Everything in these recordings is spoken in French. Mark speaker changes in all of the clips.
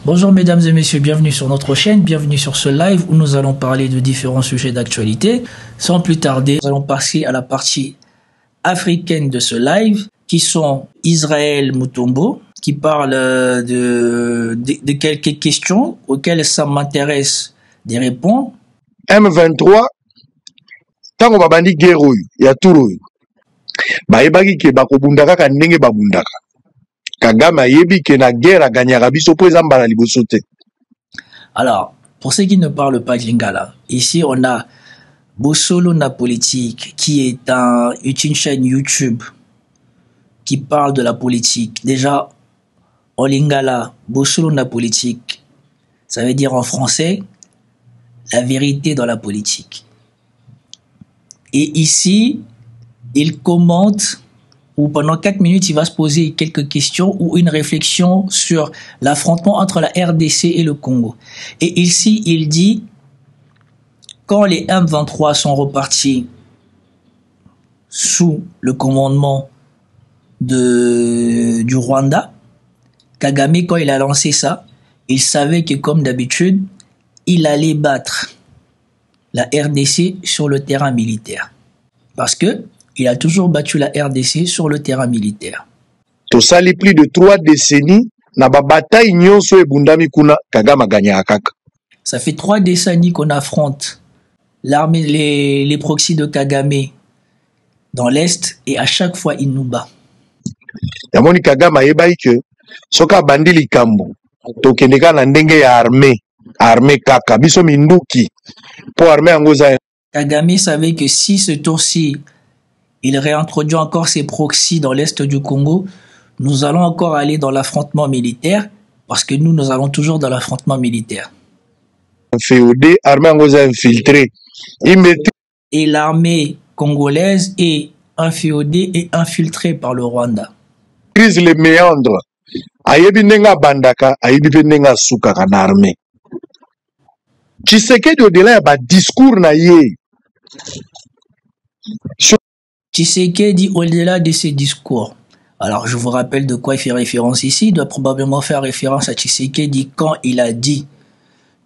Speaker 1: Bonjour mesdames et messieurs, bienvenue sur notre chaîne, bienvenue sur ce live où nous allons parler de différents sujets d'actualité. Sans plus tarder, nous allons passer à la partie africaine de ce live qui sont Israël Mutombo qui parle de quelques questions auxquelles ça m'intéresse de répondre.
Speaker 2: M23 tango babandi guerre oyo ya turo oyo bayebaki ke bakobundaka ka ndenge babundaka Kagame ayebi ke na guerre aganyaka biso po eza mbala liboso te.
Speaker 1: Alors, pour ceux qui ne parlent pas de Lingala, ici on a Bosolo na politique qui est une chaîne YouTube qui parle de la politique. Déjà, en Lingala, Bosolo na politique, ça veut dire en français la vérité dans la politique. Et ici, il commente, ou pendant 4 minutes, il va se poser quelques questions ou une réflexion sur l'affrontement entre la RDC et le Congo. Et ici, il dit, quand les M23 sont repartis sous le commandement du Rwanda, Kagame, quand il a lancé ça, il savait que comme d'habitude, il allait battre la RDC sur le terrain militaire. Parce que il a toujours battu la RDC sur le terrain militaire.
Speaker 2: Tosali plus de 3 décennies na ba bataille nyonso ebundami kuna Kagame gagné kaka.
Speaker 1: Ça fait 3 décennies qu'on affronte l'armée, les proxys de Kagame dans l'Est et à chaque fois il nous bat.
Speaker 2: Yamoni Kagame ayebaki ke soka bandi likambo tokendeka na ndenge ya armée kaka biso minduki pour armée angoza.
Speaker 1: Kagame savait que si ce tour-ci il réintroduit encore ses proxys dans l'Est du Congo, nous allons encore aller dans l'affrontement militaire parce que nous allons toujours dans l'affrontement militaire.
Speaker 2: FEOD, armée angoza infiltrée.
Speaker 1: Et l'armée congolaise est inféodée et infiltrée par le Rwanda.
Speaker 2: Crise les méandres. Ayebi nenga bandaka, ayebi pe nenga sukaka na armée. Tshisekedi au-delà ya ba discours na ye.
Speaker 1: Tshisekedi au-delà de ses discours. Alors je vous rappelle de quoi il fait référence ici. Il doit probablement faire référence à Tshisekedi quand il a dit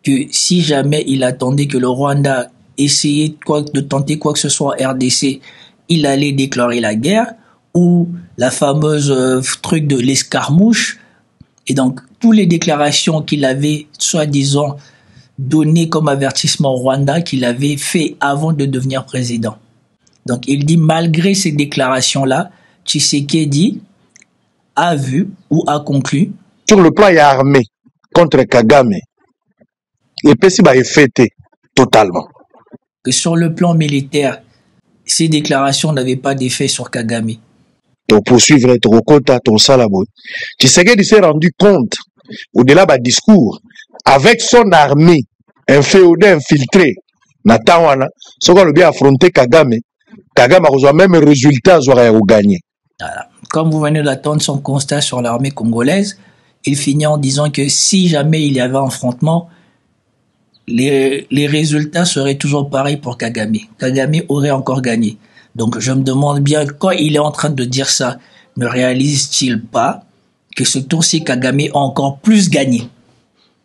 Speaker 1: que si jamais il attendait que le Rwanda essayait de tenter quoi que ce soit en RDC, il allait déclarer la guerre, ou la fameuse truc de l'escarmouche. Et donc, toutes les déclarations qu'il avait, soi-disant, données comme avertissement au Rwanda, qu'il avait fait avant de devenir président. Donc, il dit, malgré ces déclarations-là, Tshisekedi a vu ou a conclu.
Speaker 2: Sur le plan armé contre Kagame, et puis il est fêté totalement.
Speaker 1: Que sur le plan militaire, ces déclarations n'avaient pas d'effet sur Kagame.
Speaker 2: Pour poursuivre ton compte, ton salabo. Tshisekedi s'est rendu compte, au-delà du discours, avec son armée, un féodé infiltré, Natawana, ce qu'on a bien affronté Kagame, Kagame a reçu même résultat à gagner.
Speaker 1: Voilà. Comme vous venez d'attendre son constat sur l'armée congolaise, il finit en disant que si jamais il y avait un affrontement, les résultats seraient toujours pareils pour Kagame. Kagame aurait encore gagné. Donc je me demande bien, quand il est en train de dire ça, ne réalise-t-il pas que ce tour-ci Kagame a encore plus gagné?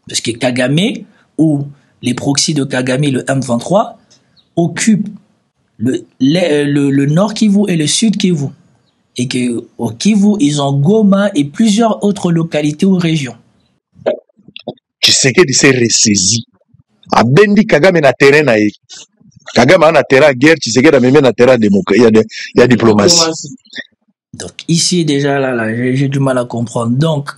Speaker 1: Parce que Kagame, ou les proxys de Kagame, le M23, occupent le nord Kivu et le sud Kivu. Et que au Kivu, ils ont Goma et plusieurs autres localités ou régions.
Speaker 2: Tshisekedi s'est ressaisi. Abendi Kagame na terrain na ye. Kagame a na terrain guerre, Tshisekedi a même na terrain démocratie, il y a diplomatie.
Speaker 1: Donc ici déjà là j'ai du mal à comprendre. Donc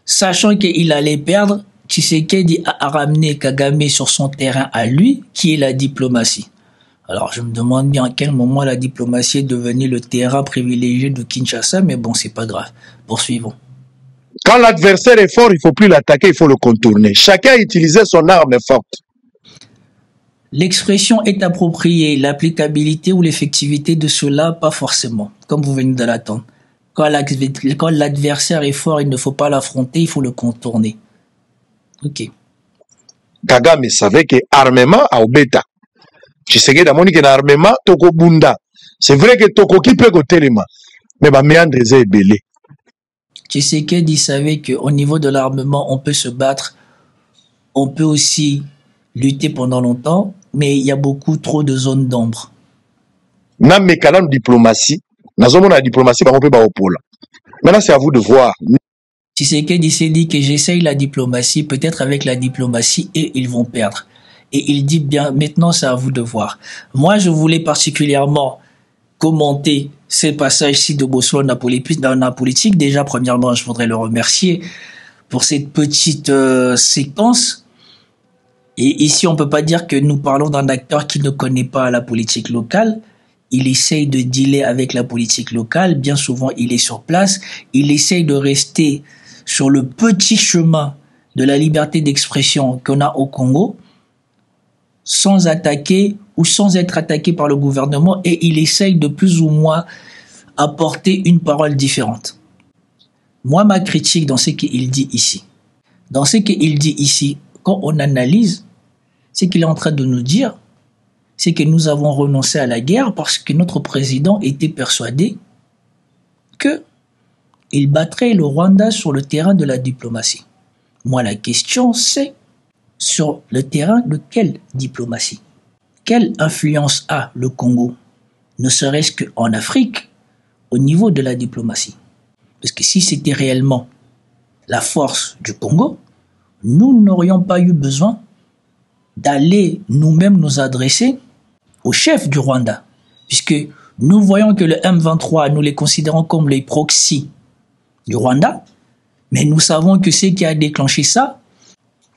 Speaker 1: sachant qu'il allait perdre, Tshisekedi a ramené Kagame sur son terrain à lui, qui est la diplomatie. Alors je me demande bien à quel moment la diplomatie est devenue le terrain privilégié de Kinshasa, mais bon, c'est pas grave. Poursuivons.
Speaker 2: Quand l'adversaire est fort, il faut plus l'attaquer, il faut le contourner. Chacun utilisait son arme forte.
Speaker 1: L'expression est appropriée, l'applicabilité ou l'effectivité de cela, pas forcément, comme vous venez de l'attendre. Quand l'adversaire est fort, il ne faut pas l'affronter, il faut le contourner. Ok.
Speaker 2: Kagame savait que armement a obeta. Tshisekedi a moni que armement toko bunda. C'est vrai que toko qui peut côté les mains, mais ba méandre est belé.
Speaker 1: Tshisekedi savait qu'au niveau de l'armement, on peut se battre, on peut aussi lutter pendant longtemps, mais il y a beaucoup trop de zones d'ombre.
Speaker 2: Mais quand même diplomatie, la diplomatie, maintenant c'est à vous de voir.
Speaker 1: Tshisekedi s'est dit que j'essaye la diplomatie, peut-être avec la diplomatie, et ils vont perdre. Et il dit bien, maintenant c'est à vous de voir. Moi, je voulais particulièrement commenter ces passages-ci de Bossuet dans la politique. Déjà, premièrement, je voudrais le remercier pour cette petite séquence. Et ici, on peut pas dire que nous parlons d'un acteur qui ne connaît pas la politique locale. Il essaye de dealer avec la politique locale. Bien souvent, il est sur place. Il essaye de rester sur le petit chemin de la liberté d'expression qu'on a au Congo, sans attaquer ou sans être attaqué par le gouvernement, et il essaye de plus ou moins apporter une parole différente. Moi, ma critique dans ce qu'il dit ici, quand on analyse, ce qu'il est en train de nous dire, c'est que nous avons renoncé à la guerre parce que notre président était persuadé qu'il battrait le Rwanda sur le terrain de la diplomatie. Moi, la question, c'est sur le terrain de quelle diplomatie? Quelle influence a le Congo, ne serait-ce qu'en Afrique, au niveau de la diplomatie? Parce que si c'était réellement la force du Congo, nous n'aurions pas eu besoin d'aller nous-mêmes nous adresser au chef du Rwanda, puisque nous voyons que le M23, nous les considérons comme les proxys du Rwanda, mais nous savons que ce qui a déclenché ça,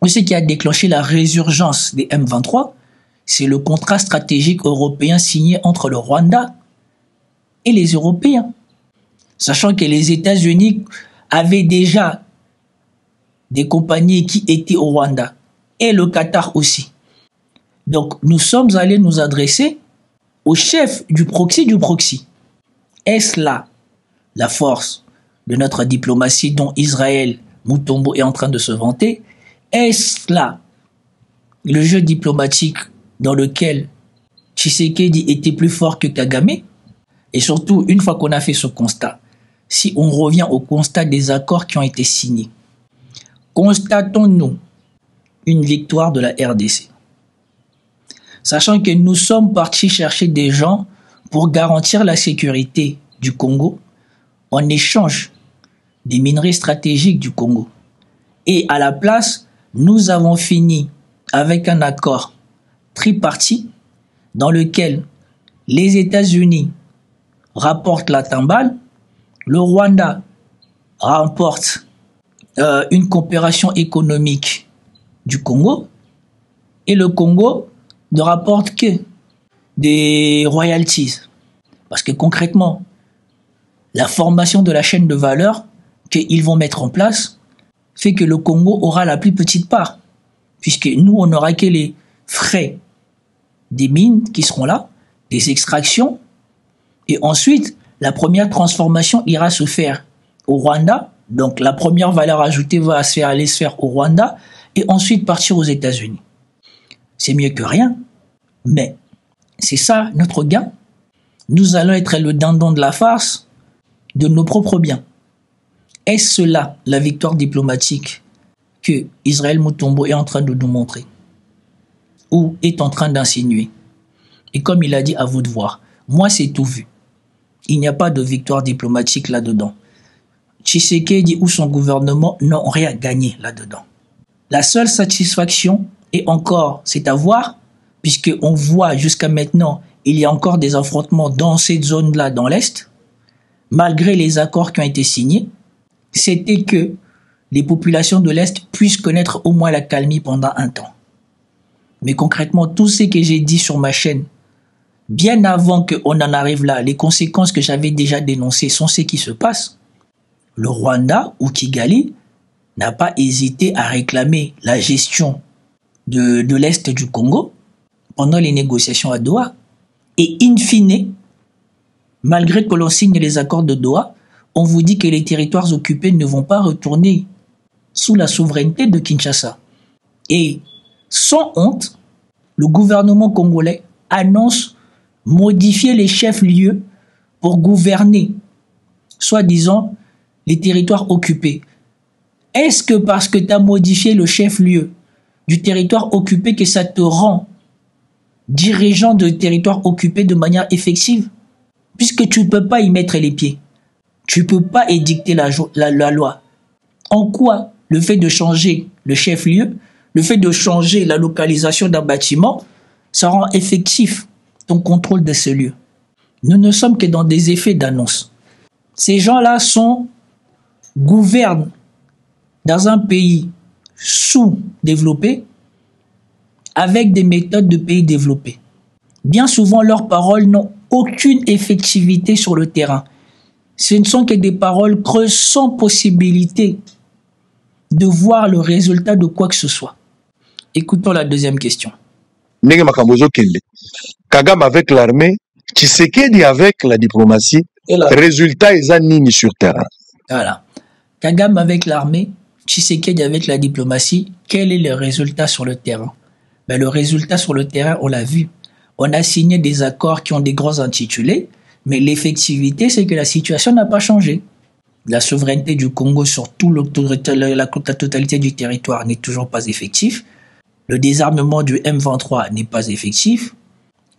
Speaker 1: ou ce qui a déclenché la résurgence des M23, c'est le contrat stratégique européen signé entre le Rwanda et les Européens. Sachant que les États-Unis avaient déjà des compagnies qui étaient au Rwanda, et le Qatar aussi. Donc, nous sommes allés nous adresser au chef du proxy. Est-ce là la force de notre diplomatie dont Israël Mutombo est en train de se vanter? Est-ce là le jeu diplomatique dans lequel Tshisekedi était plus fort que Kagame? Et surtout, une fois qu'on a fait ce constat, si on revient au constat des accords qui ont été signés, constatons-nous une victoire de la RDC? Sachant que nous sommes partis chercher des gens pour garantir la sécurité du Congo en échange des minerais stratégiques du Congo. Et à la place, nous avons fini avec un accord tripartite dans lequel les États-Unis rapportent la timbale, le Rwanda remporte une coopération économique du Congo, et le Congo ne rapporte que des royalties. Parce que concrètement, la formation de la chaîne de valeur qu'ils vont mettre en place fait que le Congo aura la plus petite part, puisque nous, on n'aura que les frais des mines qui seront là, des extractions, et ensuite, la première transformation ira se faire au Rwanda, donc la première valeur ajoutée va aller se faire au Rwanda, et ensuite partir aux États-Unis. C'est mieux que rien, mais c'est ça notre gain. Nous allons être le dindon de la farce de nos propres biens. Est-ce cela la victoire diplomatique que Israël Mutombo est en train de nous montrer ou est en train d'insinuer? Et comme il a dit, à vous de voir. Moi, c'est tout vu. Il n'y a pas de victoire diplomatique là-dedans. Tshisekedi ou son gouvernement n'ont rien gagné là-dedans. La seule satisfaction, et encore, c'est à voir, puisqu'on voit jusqu'à maintenant, il y a encore des affrontements dans cette zone-là, dans l'Est, malgré les accords qui ont été signés, c'était que les populations de l'Est puissent connaître au moins la calmie pendant un temps. Mais concrètement, tout ce que j'ai dit sur ma chaîne, bien avant qu'on en arrive là, les conséquences que j'avais déjà dénoncées sont ce qui se passe. Le Rwanda ou Kigali n'a pas hésité à réclamer la gestion de l'Est du Congo pendant les négociations à Doha. Et in fine, malgré que l'on signe les accords de Doha, on vous dit que les territoires occupés ne vont pas retourner sous la souveraineté de Kinshasa. Et sans honte, le gouvernement congolais annonce modifier les chefs-lieux pour gouverner, soi-disant, les territoires occupés, est-ce que parce que tu as modifié le chef-lieu du territoire occupé que ça te rend dirigeant de territoire occupé de manière effective? Puisque tu ne peux pas y mettre les pieds. Tu ne peux pas édicter la loi. En quoi le fait de changer le chef-lieu, le fait de changer la localisation d'un bâtiment, ça rend effectif ton contrôle de ce lieu? Nous ne sommes que dans des effets d'annonce. Ces gens-là gouvernent dans un pays sous-développé avec des méthodes de pays développés. Bien souvent, leurs paroles n'ont aucune effectivité sur le terrain. Ce ne sont que des paroles creuses sans possibilité de voir le résultat de quoi que ce soit. Écoutons la deuxième question.
Speaker 2: Kagame avec l'armée, Tshisekedi avec la diplomatie, résultat ils ont nini sur terrain.
Speaker 1: Voilà. Kagame avec l'armée, Tshisekedi avec la diplomatie, quel est le résultat sur le terrain? Ben, le résultat sur le terrain, on l'a vu. On a signé des accords qui ont des grands intitulés, mais l'effectivité, c'est que la situation n'a pas changé. La souveraineté du Congo sur la totalité du territoire n'est toujours pas effective. Le désarmement du M23 n'est pas effectif.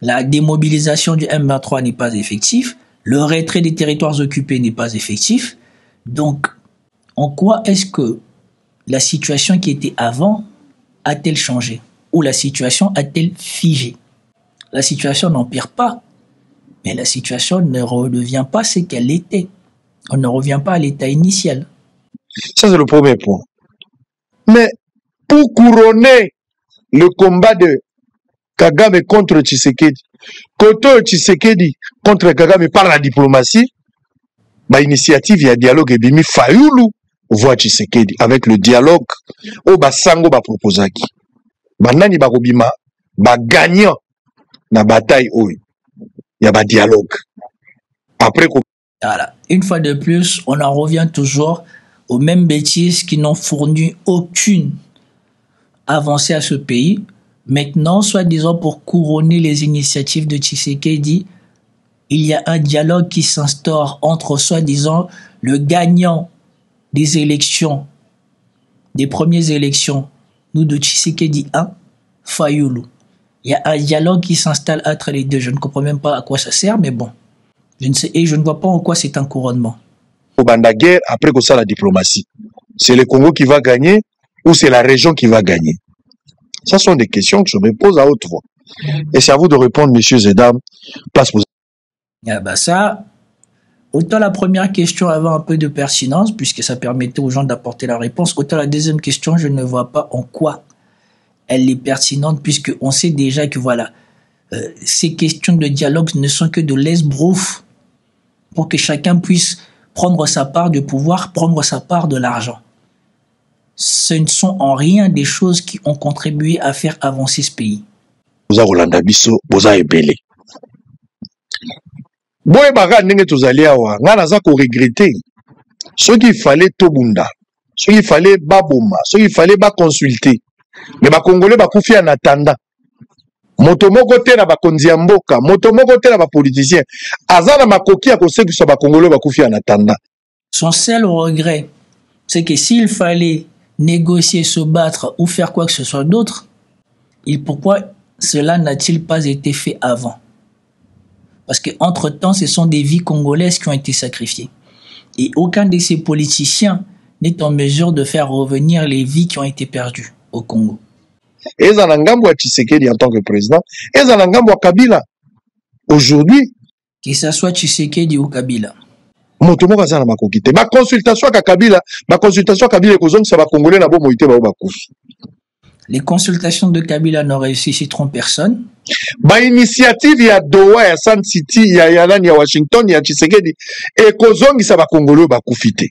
Speaker 1: La démobilisation du M23 n'est pas effectif. Le retrait des territoires occupés n'est pas effectif. Donc, en quoi est-ce que la situation qui était avant a-t-elle changé? Ou la situation a-t-elle figé? La situation n'empire pas, mais la situation ne redevient pas ce qu'elle était. On ne revient pas à l'état initial.
Speaker 2: Ça, c'est le premier point. Mais pour couronner le combat de Kagame contre Tshisekedi, Koto Tshisekedi contre Kagame par la diplomatie, bah, initiative, il y a dialogue et bimi Fayulu voit Tshisekedi avec le dialogue au basango ba proposaki. Ba nani ba kobima ba gagnant na bataille oyo. Il y a ba dialogue. Après
Speaker 1: voilà. Une fois de plus, on en revient toujours aux mêmes bêtises qui n'ont fourni aucune avancée à ce pays. Maintenant, soi-disant pour couronner les initiatives de Tshisekedi, il y a un dialogue qui s'instaure entre soi-disant le gagnant des élections, des premières élections, nous de Tshisekedi 1, Fayulu. Il y a un dialogue qui s'installe entre les deux. Je ne comprends même pas à quoi ça sert, mais bon. Je ne sais, et je ne vois pas en quoi c'est un couronnement.
Speaker 2: Au Banda guerre, après que ça, la diplomatie. C'est le Congo qui va gagner ou c'est la région qui va gagner? Ça sont des questions que je me pose à haute voix. Et c'est à vous de répondre, messieurs et dames. Place pour...
Speaker 1: Ah bah ça, autant la première question avait un peu de pertinence, puisque ça permettait aux gens d'apporter la réponse, autant la deuxième question, je ne vois pas en quoi elle est pertinente, puisqu'on sait déjà que voilà, ces questions de dialogue ne sont que de l'esbrouf pour que chacun puisse prendre sa part de pouvoir, prendre sa part de l'argent. Ce ne sont en rien des choses qui ont contribué à faire avancer ce pays.
Speaker 2: Boza Rolanda biso, boza ebele. Boye baka ndenge tozali awa, nga naza ko regretter. Ce qu'il fallait tobunda, ce qu'il fallait baboma, ce qu'il fallait ba consulter. Mais ba Congolais ba kufi en attendant. Moto moko te na bakonzi ya mboka, moto moko te na ba politicien. Aza na makoki ya kosekisa ba Congolais ba kufi en attendant.
Speaker 1: Son seul regret, c'est que s'il fallait négocier, se battre ou faire quoi que ce soit d'autre, pourquoi cela n'a-t-il pas été fait avant? Parce qu'entre-temps, ce sont des vies congolaises qui ont été sacrifiées. Et aucun de ces politiciens n'est en mesure de faire revenir les vies qui ont été perdues au Congo.
Speaker 2: Et Zanangambo Tshisekedi en tant que président, et Zanangambo Kabila. Aujourd'hui,
Speaker 1: que ce soit Tshisekedi ou Kabila.
Speaker 2: Moto moko aza na makoki te. Ba consultation à Kabila ekozongisa ba Congolais na bomo ite ba bakusu.
Speaker 1: Les consultations de Kabila ne ressusciteront personne.
Speaker 2: Ba initiative ya Doha, ya Sun City, ya Washington, ya Tshisekedi ekozongisa ba Congolais bakufi te.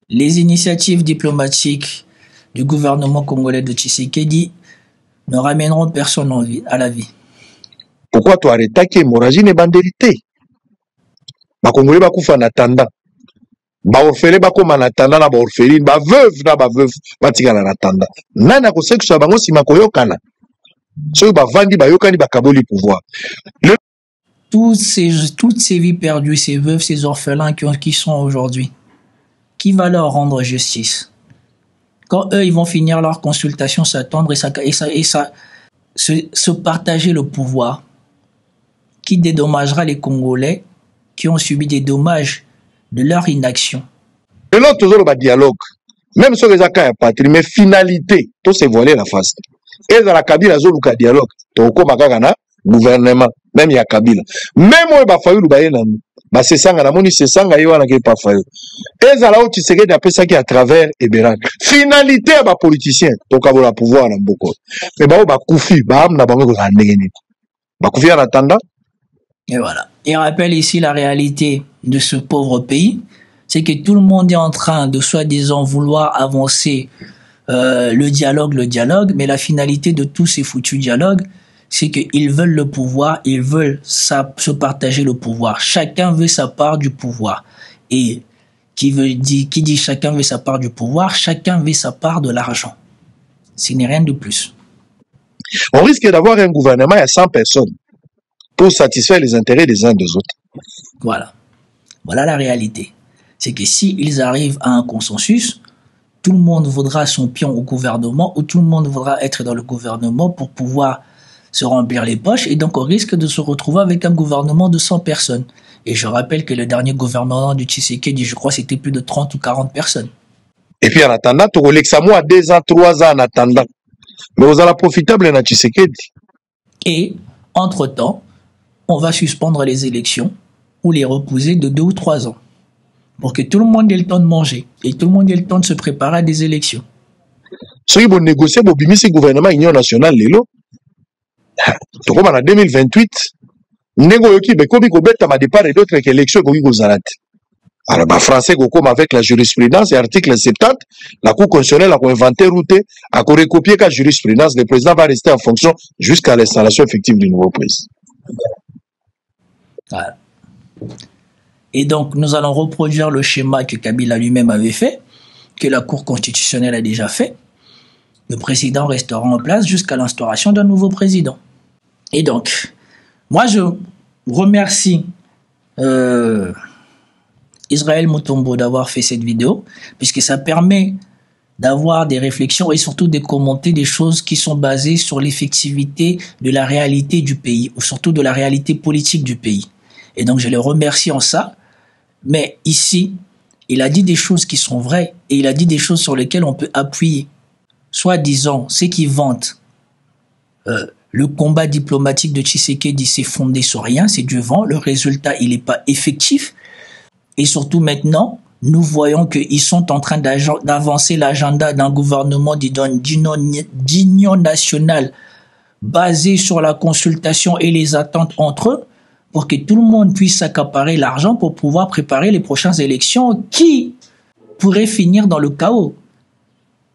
Speaker 1: Les initiatives diplomatiques du gouvernement congolais de Tshisekedi ne ramèneront personne à la vie.
Speaker 2: Pourquoi tu arrêtes que l'hémorragie n'est bandérité? Ba Congolais bakufa en attendant. Ba orphelin bakoma en attendant na ba orpheline, ba veuve na ba veuve batikala en attendant. Nana ko sekisa bango sima koyokana. So ba vandi ba yokani ba kaboli pouvoir. Toutes
Speaker 1: ces vies perdues, ces veuves, ces orphelins qui sont aujourd'hui, qui va leur rendre justice? Quand eux, ils vont finir leur consultation, s'attendre se partager le pouvoir, qui dédommagera les Congolais qui ont subi des dommages de leur inaction.
Speaker 2: Et là, toujours le dialogue. Même sur les accords patrie, mais finalité, tout se voiler la face. Et dans la Kabila, il y a dialogue. Donc, comme un gouvernement, même il y a Kabila. Même moi, il y a fallu le c'est ça, c'est ça, il y a pas fallu. Et là, tu sais que ça qui à travers Eberan. Finalité, il y a politicien. Donc, il y a pouvoir dans beaucoup. Mais il y a Koufi, Koufi en attendant.
Speaker 1: Et voilà. Il rappelle ici la réalité de ce pauvre pays. C'est que tout le monde est en train de soi-disant vouloir avancer le dialogue, mais la finalité de tous ces foutus dialogues, c'est qu'ils veulent le pouvoir, ils veulent se partager le pouvoir. Chacun veut sa part du pouvoir. Et qui dit chacun veut sa part du pouvoir, chacun veut sa part de l'argent. Ce n'est rien de plus.
Speaker 2: On risque d'avoir un gouvernement à 100 personnes pour satisfaire les intérêts des uns des autres.
Speaker 1: Voilà. Voilà la réalité. C'est que s'ils arrivent à un consensus, tout le monde voudra son pion au gouvernement ou tout le monde voudra être dans le gouvernement pour pouvoir se remplir les poches et donc on risque de se retrouver avec un gouvernement de 100 personnes. Et je rappelle que le dernier gouvernement du Tshisekedi, je crois, c'était plus de 30 ou 40 personnes.
Speaker 2: Et puis en attendant, tu relèves ça moi à 2 ans, 3 ans en attendant. Mais vous allez profitable dans Tshisekedi.
Speaker 1: Et, entre-temps, on va suspendre les élections ou les repousser de 2 ou 3 ans. Pour que tout le monde ait le temps de manger et tout le monde ait le temps de se préparer à des élections.
Speaker 2: Ceux qui vont négocier pour le gouvernement Union nationale, comme en 2028, négocier ma départ et d'autres élections qui vous arrêtent. Alors, les Français, comme avec la jurisprudence, et article 70, la Cour constitutionnelle a inventé route, a recopié la jurisprudence, le président va rester en fonction jusqu'à l'installation effective du nouveau président.
Speaker 1: Voilà. Et donc, nous allons reproduire le schéma que Kabila lui-même avait fait, que la Cour constitutionnelle a déjà fait. Le président restera en place jusqu'à l'instauration d'un nouveau président. Et donc, moi, je remercie Israël Mutombo d'avoir fait cette vidéo, puisque ça permet d'avoir des réflexions et surtout de commenter des choses qui sont basées sur l'effectivité de la réalité du pays, ou surtout de la réalité politique du pays. Et donc, je le remercie en ça. Mais ici, il a dit des choses qui sont vraies et il a dit des choses sur lesquelles on peut appuyer. Soit disant, ceux qui vantent le combat diplomatique de Tshisekedi, c'est fondé sur rien, c'est du vent. Le résultat, il n'est pas effectif. Et surtout maintenant, nous voyons qu'ils sont en train d'avancer l'agenda d'un gouvernement d'union nationale basé sur la consultation et les attentes entre eux, pour que tout le monde puisse s'accaparer l'argent pour pouvoir préparer les prochaines élections qui pourraient finir dans le chaos.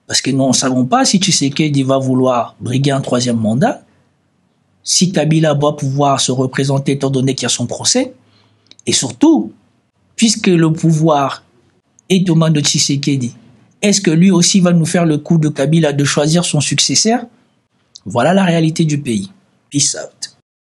Speaker 1: Parce que nous ne savons pas si Tshisekedi va vouloir briguer un 3e mandat, si Kabila doit pouvoir se représenter étant donné qu'il y a son procès, et surtout, puisque le pouvoir est aux mains de Tshisekedi, est-ce que lui aussi va nous faire le coup de Kabila de choisir son successeur? Voilà la réalité du pays. Peace out.